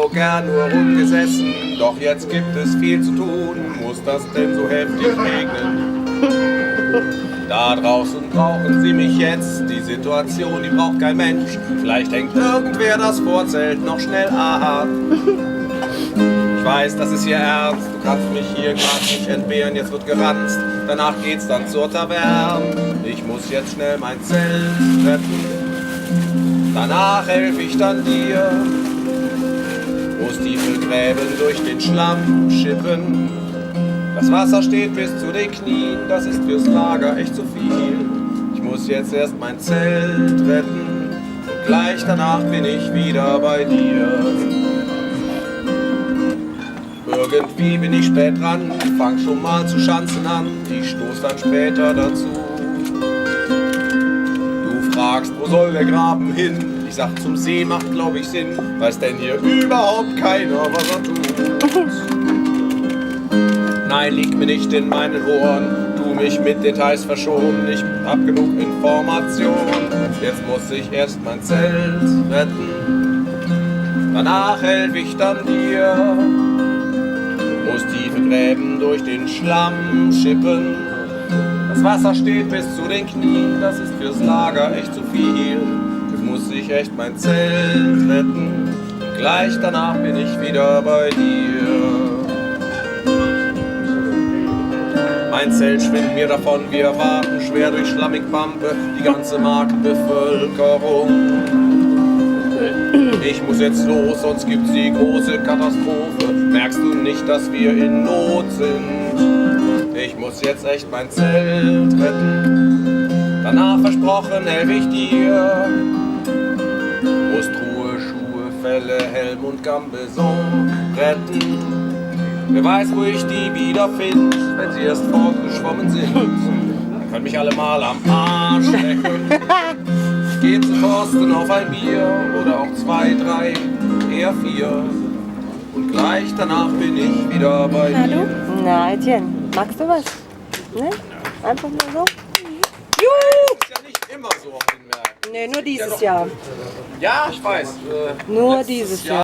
so gern nur rumgesessen, doch jetzt gibt es viel zu tun. Muss das denn so heftig regnen? Da draußen brauchen sie mich jetzt, die Situation, die braucht kein Mensch. Vielleicht hängt irgendwer das Vorzelt noch schnell ab. Ich weiß, das ist hier ernst, du kannst mich hier grad nicht entbehren, jetzt wird geranzt. Danach geht's dann zur Taverne, ich muss jetzt schnell mein Zelt retten. Danach helfe ich dann dir, muss tiefe Gräben durch den Schlamm schippen. Das Wasser steht bis zu den Knien, das ist fürs Lager echt zu viel. Ich muss jetzt erst mein Zelt retten und gleich danach bin ich wieder bei dir. Irgendwie bin ich spät dran, fang schon mal zu Schanzen an, ich stoß dann später dazu. Du fragst, wo soll der Graben hin? Ich sag, zum See macht glaub ich Sinn, weiß denn hier überhaupt keiner, was er tut. Nein, liegt mir nicht in meinen Ohren, tu mich mit Details verschonen, ich hab genug Information. Jetzt muss ich erst mein Zelt retten, danach helfe ich dann dir. Muss tiefe Gräben durch den Schlamm schippen. Das Wasser steht bis zu den Knien, das ist fürs Lager echt zu viel. Jetzt muss ich echt mein Zelt retten, gleich danach bin ich wieder bei dir. Mein Zelt schwimmt mir davon, wir warten schwer durch Schlammigpampe, die ganze Marktbevölkerung. Ich muss jetzt los, sonst gibt's die große Katastrophe. Merkst du nicht, dass wir in Not sind? Ich muss jetzt echt mein Zelt retten. Danach versprochen helfe ich dir. Muss Truhe, Schuhe, Felle, Helm und Gambeson retten. Wer weiß, wo ich die wieder find, wenn sie erst fortgeschwommen sind. Dann können mich alle mal am Arsch lecken. Ich geh zu Thorsten auf ein Bier oder auch 2, 3, eher 4. Und gleich danach bin ich wieder bei dir. Hallo? Na, Etienne, magst du was? Ne? Einfach nur so? Juhu! Das ist ja nicht immer so auf den Märkten. Nee, nur dieses Jahr. Ja, ich weiß. Nur Letztes dieses Jahr Jahr.